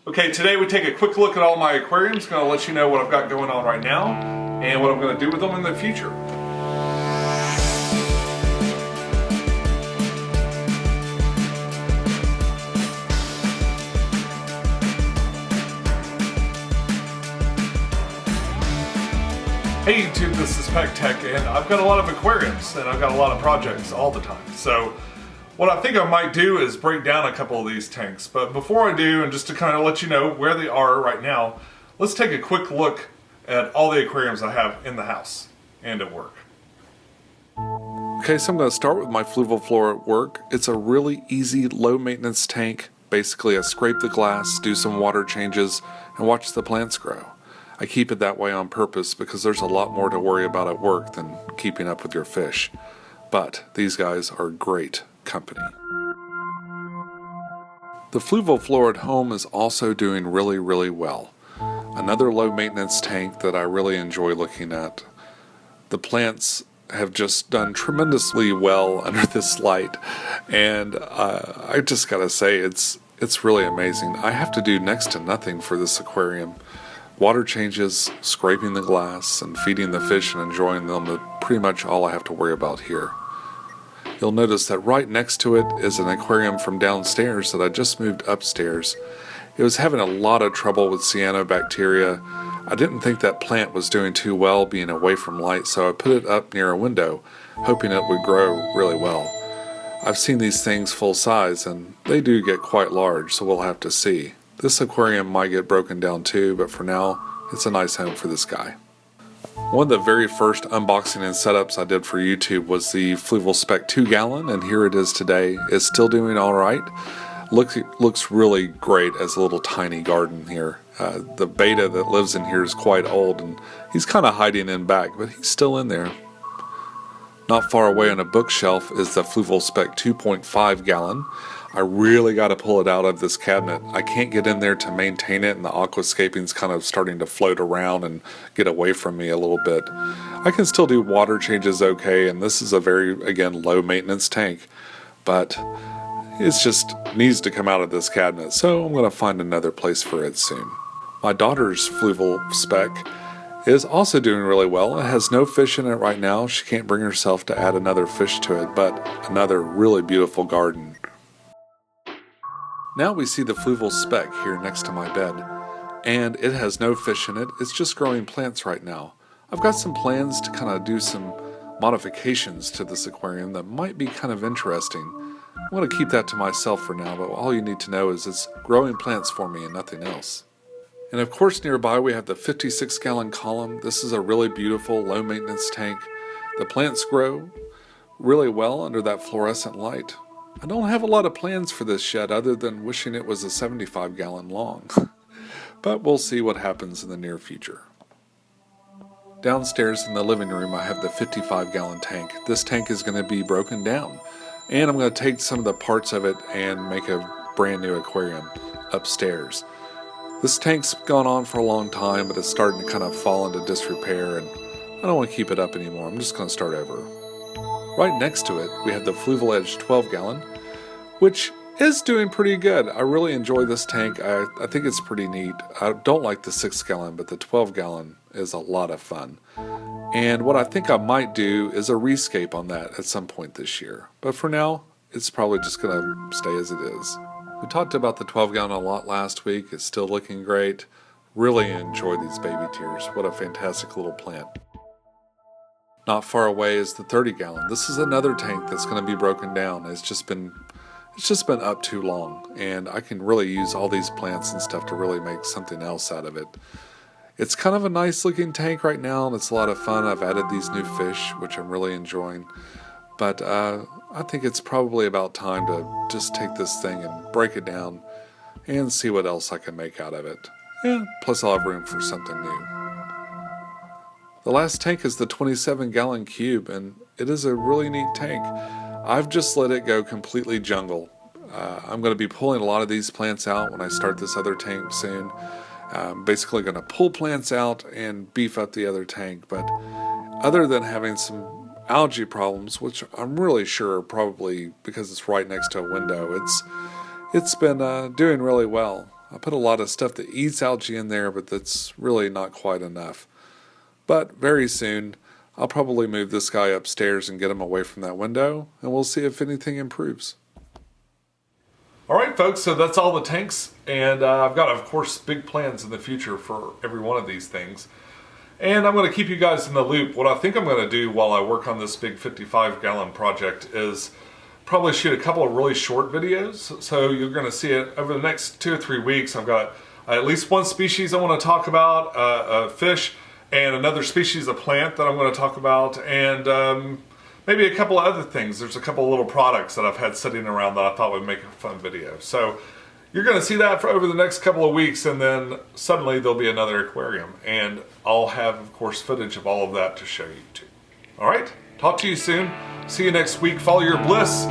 Okay, today we take a quick look at all my aquariums. Going to let you know what I've got going on right now and what I'm going to do with them in the future. Hey YouTube, this is pecktec, and I've got a lot of aquariums and I've got a lot of projects all the time. So what I think I might do is break down a couple of these tanks. But before I do, and just to kind of let you know where they are right now, let's take a quick look at all the aquariums I have in the house and at work. Okay, so I'm going to start with my Fluval floor at work. It's a really easy, low maintenance tank. Basically, I scrape the glass, do some water changes, and watch the plants grow. I keep it that way on purpose because there's a lot more to worry about at work than keeping up with your fish. But these guys are great company. The Fluval floor at home is also doing really well. Another low maintenance tank that I really enjoy looking at. The plants have just done tremendously well under this light, and I just gotta say it's really amazing. I have to do next to nothing for this aquarium. Water changes, scraping the glass, and feeding the fish and enjoying them are pretty much all I have to worry about here. You'll notice that right next to it is an aquarium from downstairs that I just moved upstairs. It was having a lot of trouble with cyanobacteria. I didn't think that plant was doing too well being away from light, so I put it up near a window, hoping it would grow really well. I've seen these things full size, and they do get quite large, so we'll have to see. This aquarium might get broken down too, but for now, it's a nice home for this guy. One of the very first unboxing and setups I did for YouTube was the Fluval Spec 2-gallon, and here it is today. It's still doing alright. Looks really great as a little tiny garden here. The beta that lives in here is quite old, and he's kind of hiding in back, but he's still in there. Not far away on a bookshelf is the Fluval Spec 2.5-gallon. I really got to pull it out of this cabinet. I can't get in there to maintain it, and the aquascaping's kind of starting to float around and get away from me a little bit. I can still do water changes okay, and this is a very, again, low maintenance tank, but it just needs to come out of this cabinet, so I'm going to find another place for it soon. My daughter's Fluval Spec is also doing really well. It has no fish in it right now. She can't bring herself to add another fish to it, but another really beautiful garden. Now we see the Fluval Spec here next to my bed, and it has no fish in it. It's just growing plants right now. I've got some plans to kind of do some modifications to this aquarium that might be kind of interesting. I'm going to keep that to myself for now, but all you need to know is it's growing plants for me and nothing else. And of course nearby we have the 56-gallon column. This is a really beautiful low maintenance tank. The plants grow really well under that fluorescent light. I don't have a lot of plans for this shed other than wishing it was a 75-gallon long. But we'll see what happens in the near future. Downstairs in the living room I have the 55-gallon tank. This tank is going to be broken down, and I'm going to take some of the parts of it and make a brand new aquarium upstairs. This tank's gone on for a long time, but it's starting to kind of fall into disrepair, and I don't want to keep it up anymore. I'm just going to start over. Right next to it, we have the Fluval Edge 12-gallon, which is doing pretty good. I really enjoy this tank. I think it's pretty neat. I don't like the 6-gallon, but the 12-gallon is a lot of fun. And what I think I might do is a rescape on that at some point this year. But for now, it's probably just going to stay as it is. We talked about the 12-gallon a lot last week. It's still looking great. Really enjoy these baby tears. What a fantastic little plant. Not far away is the 30-gallon. This is another tank that's going to be broken down. It's just been up too long, and I can really use all these plants and stuff to really make something else out of it. It's kind of a nice looking tank right now, and it's a lot of fun. I've added these new fish, which I'm really enjoying. But I think it's probably about time to just take this thing and break it down and see what else I can make out of it. And plus I'll have room for something new. The last tank is the 27-gallon cube, and it is a really neat tank. I've just let it go completely jungle. I'm going to be pulling a lot of these plants out when I start this other tank soon. I'm basically going to pull plants out and beef up the other tank, but other than having some algae problems, which I'm really sure are probably because it's right next to a window, it's been doing really well. I put a lot of stuff that eats algae in there, but that's really not quite enough. But very soon, I'll probably move this guy upstairs and get him away from that window, and we'll see if anything improves. Alright folks, so that's all the tanks, and I've got, of course, big plans in the future for every one of these things. And I'm going to keep you guys in the loop. What I think I'm going to do while I work on this big 55-gallon project is probably shoot a couple of really short videos. So you're going to see it over the next 2 or 3 weeks. I've got at least one species I want to talk about, a fish, and another species of plant that I'm going to talk about, and maybe a couple of other things. There's a couple of little products that I've had sitting around that I thought would make a fun video. So you're going to see that for over the next couple of weeks, and then suddenly there'll be another aquarium. And I'll have, of course, footage of all of that to show you too. All right, talk to you soon. See you next week. Follow your bliss.